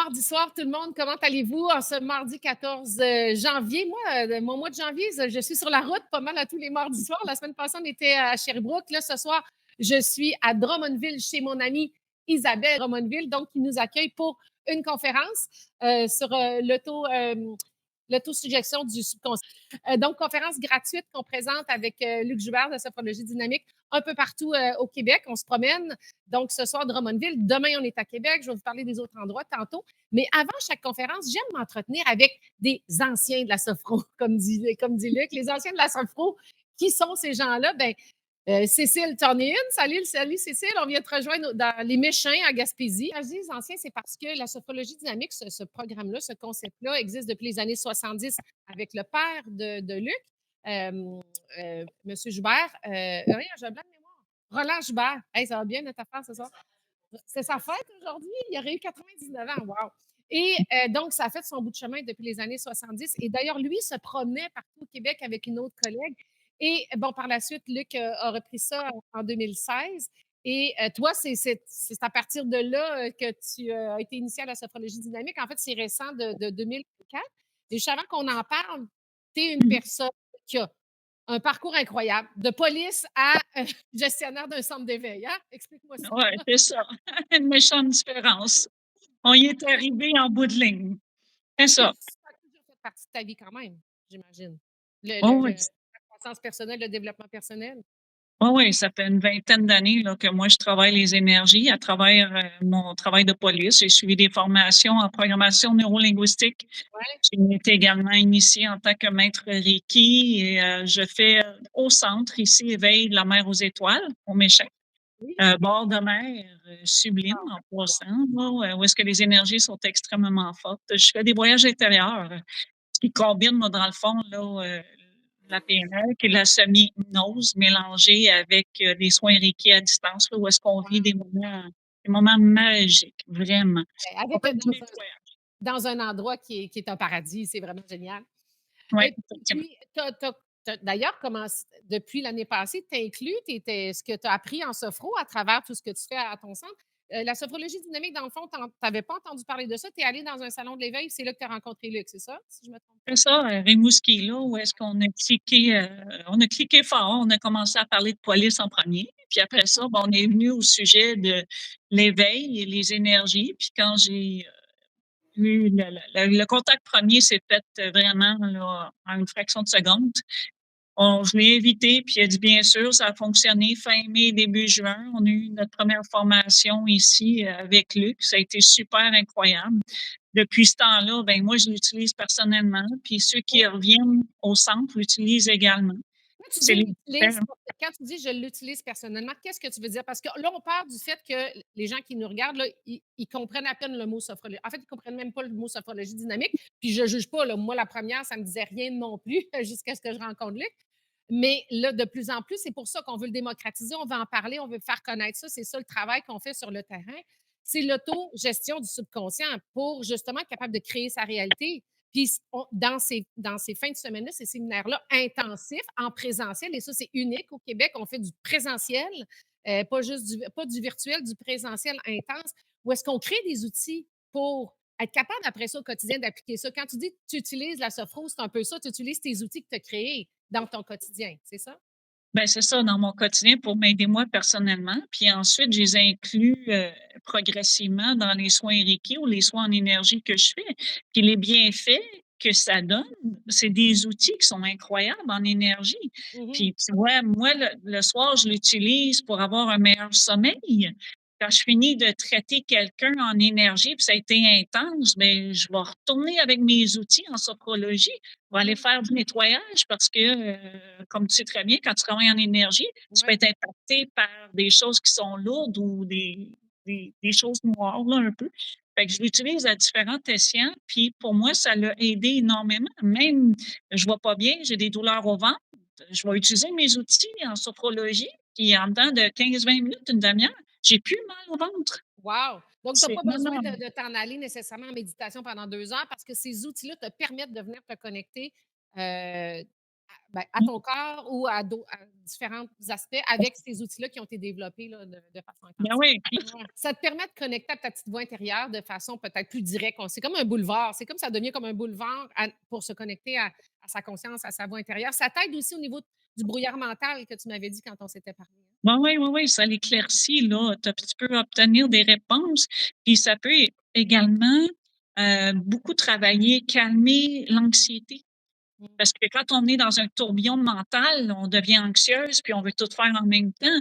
mardi soir tout le monde, comment allez-vous en ce mardi 14 janvier? Moi, mon mois de janvier, je suis sur la route pas mal à tous les mardis soirs. La semaine passée, on était à Sherbrooke. Là, ce soir, je suis à Drummondville chez mon amie Isabelle Drummondville, donc qui nous accueille pour une conférence sur l'autosuggestion du subconscient. Donc, conférence gratuite qu'on présente avec Luc Joubert de Sophrologie Dynamique un peu partout au Québec. On se promène. Donc, ce soir, Drummondville. Demain, on est à Québec. Je vais vous parler des autres endroits tantôt. Mais avant chaque conférence, j'aime m'entretenir avec des anciens de la Sophro, comme dit Luc. Les anciens de la Sophro, qui sont ces gens-là? Ben, Cécile, t'en es une? Salut Cécile, on vient te rejoindre dans les Méchins à Gaspésie. Quand je dis les anciens, c'est parce que la sophrologie dynamique, ce programme-là, ce concept-là, existe depuis les années 70 avec le père de Luc, M. Joubert. Rien, j'ai un blanc de mémoire. Roland Joubert. Hey, ça va bien notre affaire ce soir? C'est sa fête aujourd'hui. Il aurait eu 99 ans. Wow! Et donc, ça a fait son bout de chemin depuis les années 70. Et d'ailleurs, lui se promenait partout au Québec avec une autre collègue. Et bon, par la suite, Luc a repris ça en 2016. Et toi, c'est à partir de là que tu as été initié à la sophrologie dynamique. En fait, c'est récent de 2004. Et juste avant qu'on en parle, tu es une Mmh. personne qui a un parcours incroyable, de police à gestionnaire d'un centre d'éveil. Hein? Explique-moi ça. Ouais, c'est ça. Une méchante différence. On y est arrivé en bout de ligne. C'est Puis ça. ça a toujours fait partie de ta vie quand même, j'imagine. Oh oui, La croissance personnelle, le développement personnel. oh oui, ça fait une vingtaine d'années là, que moi je travaille les énergies à travers mon travail de police. J'ai suivi des formations en programmation neurolinguistique. Ouais, J'ai été également initiée en tant que maître Reiki et je fais au centre ici Éveil de la mer aux étoiles, au Méchin. oui. Bord de mer, sublime Wow, en wow. passant, là, où est-ce que les énergies sont extrêmement fortes. Je fais des voyages intérieurs, qui combinent, moi, dans le fond, là, la PNL, qui est la semi-hypnose mélangée avec, des soins Reiki à distance, là, où est-ce qu'on vit des moments magiques, vraiment. Ouais, On avec fait du nettoyage. dans un endroit qui est un paradis, c'est vraiment génial. Oui, Et effectivement. puis, d'ailleurs commencé depuis l'année passée, tu inclus ce que tu as appris en sophro à travers tout ce que tu fais à ton centre. La sophrologie dynamique, dans le fond, tu n'avais pas entendu parler de ça. Tu es allé dans un salon de l'éveil, c'est là que tu as rencontré Luc, c'est ça? Si je me trompe C'est pas? ça, Rimouski, là, où est-ce qu'on a cliqué fort. On a commencé à parler de police en premier. Puis après ça, ben, on est venu au sujet de l'éveil et les énergies. Puis quand j'ai eu le contact premier s'est fait vraiment là, en une fraction de seconde. Je l'ai invité, puis il a dit bien sûr, ça a fonctionné fin mai, début juin. On a eu notre première formation ici avec Luc. Ça a été super incroyable. Depuis ce temps-là, ben moi, je l'utilise personnellement, puis ceux qui reviennent au centre l'utilisent également. Quand tu C'est dis les l'utilise, quand tu dis je l'utilise personnellement, qu'est-ce que tu veux dire? Parce que là, on part du fait que les gens qui nous regardent, là, ils comprennent à peine le mot sophrologie. En fait, ils comprennent même pas le mot sophrologie dynamique. Puis je juge pas, là. Moi, la première, ça me disait rien non plus jusqu'à ce que je rencontre Luc. Mais là, de plus en plus, c'est pour ça qu'on veut le démocratiser, on veut en parler, on veut faire connaître ça. C'est ça le travail qu'on fait sur le terrain. C'est l'auto-gestion du subconscient pour justement être capable de créer sa réalité. Puis dans ces fins de semaine-là, ces séminaires-là intensifs en présentiel, et ça, c'est unique au Québec, on fait du présentiel, pas du virtuel, du présentiel intense, où est-ce qu'on crée des outils pour être capable après ça au quotidien d'appliquer ça. Quand tu dis que tu utilises la sophro, c'est un peu ça, tu utilises tes outils que tu as créés dans ton quotidien, c'est ça? Ben, c'est ça, dans mon quotidien pour m'aider moi personnellement. Puis ensuite, je les inclus progressivement dans les soins Reiki ou les soins en énergie que je fais. Puis les bienfaits que ça donne, c'est des outils qui sont incroyables en énergie. Mhm. Puis tu vois, moi, le soir, je l'utilise pour avoir un meilleur sommeil. Quand je finis de traiter quelqu'un en énergie, puis ça a été intense, ben, je vais retourner avec mes outils en sophrologie pour aller Mhm. faire du nettoyage parce que, comme tu sais très bien, quand tu travailles en énergie, tu peux Ouais. être impacté par des choses qui sont lourdes ou des choses noires, là, un peu. Fait que je l'utilise à différents escients, puis pour moi, ça l'a aidé énormément. Même, je vois pas bien, j'ai des douleurs au ventre, je vais utiliser mes outils en sophrologie, puis en dedans de 15-20 minutes, une demi-heure, j'ai plus mal au ventre. Wow! Donc, tu n'as C'est pas non, besoin non. de t'en aller nécessairement en méditation pendant 2 heures parce que ces outils-là te permettent de venir te connecter Ben, à Mmh. ton corps ou à différents aspects avec ces outils-là qui ont été développés là, de façon Ben intensive. oui, puis Ouais. Ça te permet de connecter à ta petite voix intérieure de façon peut-être plus directe. C'est comme un boulevard. C'est comme ça devient comme un boulevard pour se connecter à sa conscience, à sa voix intérieure. Ça t'aide aussi au niveau du brouillard mental que tu m'avais dit quand on s'était parlé, hein? ouais, ça l'éclaircit, là. Tu peux obtenir des réponses, puis ça peut également, beaucoup travailler, calmer l'anxiété. Mmh. Parce que quand on est dans un tourbillon mental, on devient anxieuse, puis on veut tout faire en même temps.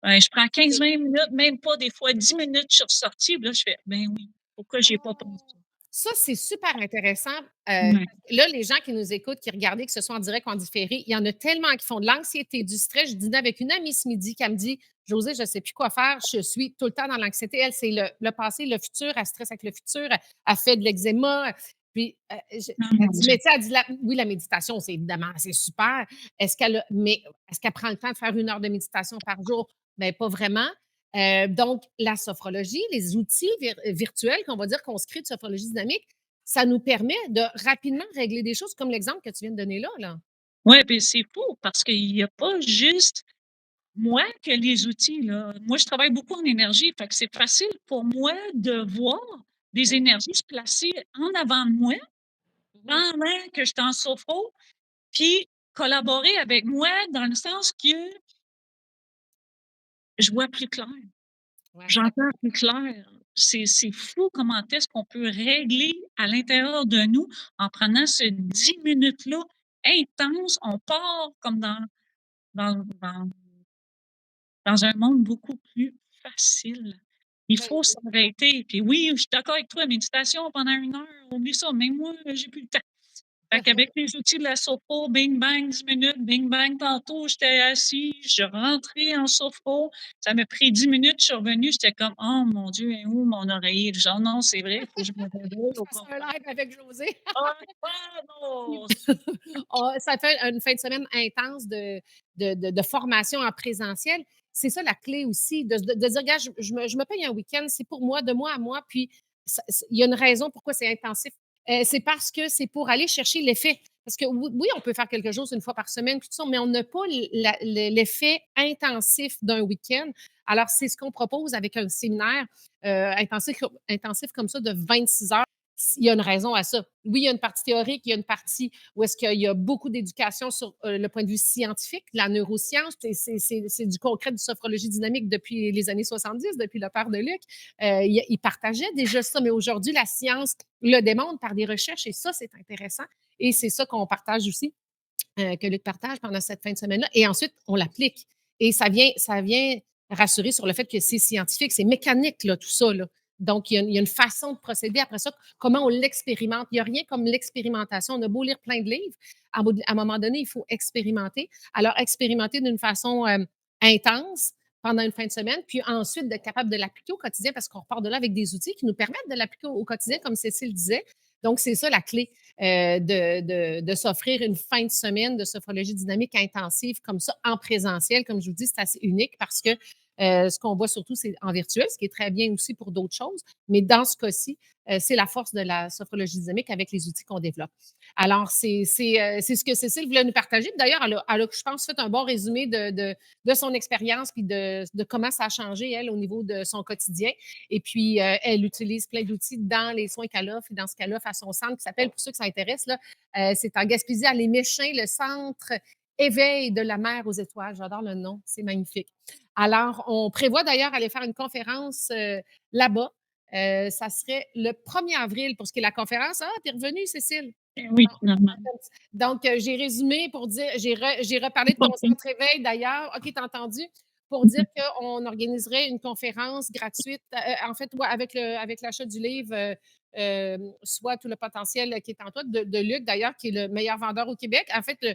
Je prends C'est 15-20 minutes, même pas des fois 10 minutes, je suis ressortie, puis là, je fais: «Ben oui, pourquoi j'y ai pas Oh! pensé?» Ça, c'est super intéressant. Ouais. Là, les gens qui nous écoutent, qui regardent, que ce soit en direct ou en différé, il y en a tellement qui font de l'anxiété, du stress. Je dînais avec une amie ce midi qui elle me dit: «Josée, je ne sais plus quoi faire, je suis tout le temps dans l'anxiété». Elle, c'est le passé, le futur, elle stresse avec le futur, elle fait de l'eczéma, puis, Oh elle mon dit: Dieu. «Mais tu sais», elle dit: «La oui, la méditation, c'est évidemment, c'est super. Est-ce qu'elle prend le temps de faire 1 heure de méditation par jour? Ben, pas vraiment». Donc, la sophrologie, les outils virtuels qu'on va dire qu'on se crée de sophrologie dynamique, ça nous permet de rapidement régler des choses comme l'exemple que tu viens de donner là, là. Ouais, puis c'est fou parce qu'il y a pas juste moi que les outils, là. Moi, je travaille beaucoup en énergie, fait que c'est facile pour moi de voir des Oui. énergies se placer en avant de moi Mmh. pendant que je suis en sophro, puis collaborer avec moi dans le sens que je vois plus clair. Ouais, ça J'entends plus clair. C'est fou comment est-ce qu'on peut régler à l'intérieur de nous en prenant ce 10 minutes-là intense. On part comme dans dans dans un monde beaucoup plus facile. Il ben, faut s'arrêter. Puis oui, je suis d'accord avec toi, méditation pendant 1 heure, oublie ça, même moi, j'ai plus le temps. Fait qu'avec les outils de la sophro, bing bang, 10 minutes, bing bang, tantôt, j'étais assis, je rentrais en sophro, ça m'a pris 10 minutes, je suis revenue, j'étais comme: «Oh mon Dieu, elle est où mon oreiller?» Genre: «Non, c'est vrai, il faut que je me réveille je au fasse un complet». live avec Josée. Ah, vamos! Ça fait une fin de semaine intense de formation en présentiel. C'est ça la clé aussi, de dire: «Regarde, je me paye un week-end, c'est pour moi, de moi à moi», puis il y a une raison pourquoi c'est intensif. C'est parce que c'est pour aller chercher l'effet. Parce que oui, on peut faire quelque chose une fois par semaine, tout ça, mais on n'a pas l'effet intensif d'un week-end. Alors, c'est ce qu'on propose avec un séminaire intensif comme ça de 26 heures. Il y a une raison à ça. Oui, il y a une partie théorique, il y a une partie où est-ce qu'il y a beaucoup d'éducation sur le point de vue scientifique, la neuroscience, c'est du concret de sophrologie dynamique depuis les années 70, depuis le père de Luc. Il partageait déjà ça, mais aujourd'hui, la science le démontre par des recherches et ça, c'est intéressant. Et c'est ça qu'on partage aussi, que Luc partage pendant cette fin de semaine-là. Et ensuite, on l'applique. Et ça vient rassurer sur le fait que c'est scientifique, c'est mécanique, là, tout ça. Là. Donc, il y a une façon de procéder. Après ça, comment on l'expérimente? Il n'y a rien comme l'expérimentation. On a beau lire plein de livres, à un moment donné, il faut expérimenter. Alors, expérimenter d'une façon intense pendant une fin de semaine, puis ensuite d'être capable de l'appliquer au quotidien parce qu'on repart de là avec des outils qui nous permettent de l'appliquer au quotidien, comme Cécile disait. Donc, c'est ça la clé de s'offrir une fin de semaine de sophrologie dynamique intensive comme ça en présentiel. Comme je vous dis, c'est assez unique parce que ce qu'on voit surtout, c'est en virtuel, ce qui est très bien aussi pour d'autres choses. Mais dans ce cas-ci, c'est la force de la sophrologie dynamique avec les outils qu'on développe. Alors, c'est ce que Cécile voulait nous partager. D'ailleurs, elle a, je pense, fait un bon résumé de son expérience puis de comment ça a changé, elle, au niveau de son quotidien. Et puis, elle utilise plein d'outils dans les soins qu'elle offre et dans ce qu'elle offre à son centre qui s'appelle, pour ceux que ça intéresse, là, c'est en Gaspésie, à Les Méchins, le centre Éveil de la mer aux étoiles. J'adore le nom, c'est magnifique. Alors, on prévoit d'ailleurs aller faire une conférence là-bas. Ça serait le 1er avril pour ce qui est de la conférence. Ah, t'es revenue, Cécile? Oui, finalement. Donc, j'ai résumé pour dire, j'ai reparlé de ton OK. centre éveil d'ailleurs. OK, t'as entendu? Pour dire qu'on organiserait une conférence gratuite, en fait, ouais, avec l'achat du livre, Soit tout le potentiel qui est en toi, de Luc d'ailleurs, qui est le meilleur vendeur au Québec. En fait, le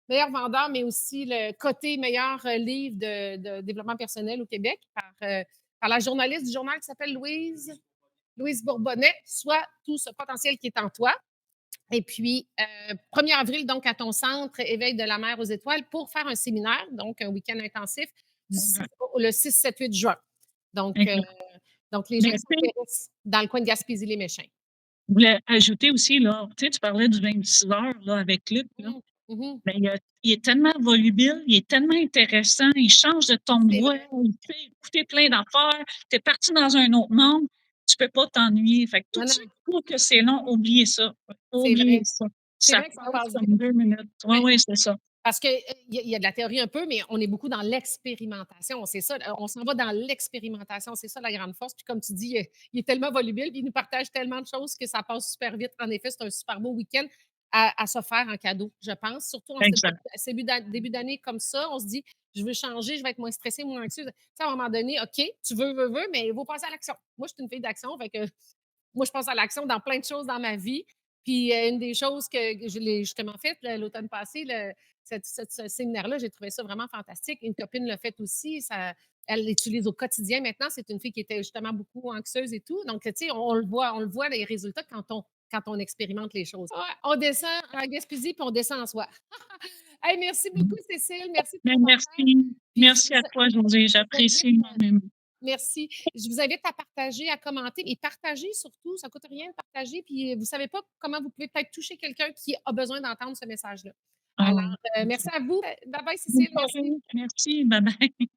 meilleur vendeur, mais aussi le côté meilleur livre de développement personnel au Québec par la journaliste du journal qui s'appelle Louise Bourbonnais, Soit tout ce potentiel qui est en toi. Et puis, 1er avril, donc, à ton centre Éveil de la mer aux étoiles pour faire un séminaire, donc un week-end intensif le 6, 7, 8 juin. Donc, Exact. les gens Mais qui tu sais, s'intéressent dans le coin de Gaspésie-les-Méchins. je voulais ajouter aussi, là, tu sais, tu parlais du 26 heures, là, avec Luc, là. Mmh. Ben, il est tellement volubile, il est tellement intéressant, il change de ton de C'est voix, vrai. il te fait écouter plein d'affaires, tu es parti dans un autre monde, tu peux pas t'ennuyer. Fait que tous Non, ceux non, qui trouvent que c'est long, oubliez ça, c'est oubliez vrai. ça. C'est Ça vrai que ça passe passe vite. comme 2 minutes. Ouais, Mais ouais, c'est ça. parce que, il y a de la théorie un peu, mais on est beaucoup dans l'expérimentation. C'est ça, on s'en va dans l'expérimentation. C'est ça la grande force. Puis comme tu dis, il est tellement volubile, puis il nous partage tellement de choses que ça passe super vite. En effet, c'est un super beau week-end à se faire en cadeau, je pense. Surtout en cette Exact, début d'année comme ça, on se dit: «Je veux changer, je vais être moins stressée, moins anxieuse». Tu sais, à un moment donné, OK, tu veux, mais il faut passer à l'action. Moi, je suis une fille d'action, fait que moi, je passe à l'action dans plein de choses dans ma vie. Puis, une des choses que je l'ai justement faite l'automne passé, ce séminaire-là, j'ai trouvé ça vraiment fantastique. Une copine l'a fait aussi, elle l'utilise au quotidien maintenant. C'est une fille qui était justement beaucoup anxieuse et tout. Donc, tu sais, on le voit les résultats quand on expérimente les choses. Ouais, on descend en Gaspésie, puis on descend en soi. Hey, merci beaucoup Cécile, merci de ton ben, partage. merci. Puis je Merci vous à toi, Josée, je vous invite j'apprécie énormément. merci. Je vous invite à partager, à commenter et partager surtout, ça ne coûte rien de partager. Puis vous ne savez pas comment vous pouvez peut-être toucher quelqu'un qui a besoin d'entendre ce message-là. Ah, Alors, merci à vous. Bye bye bonne Cécile, merci. soirée. Merci, bye bye.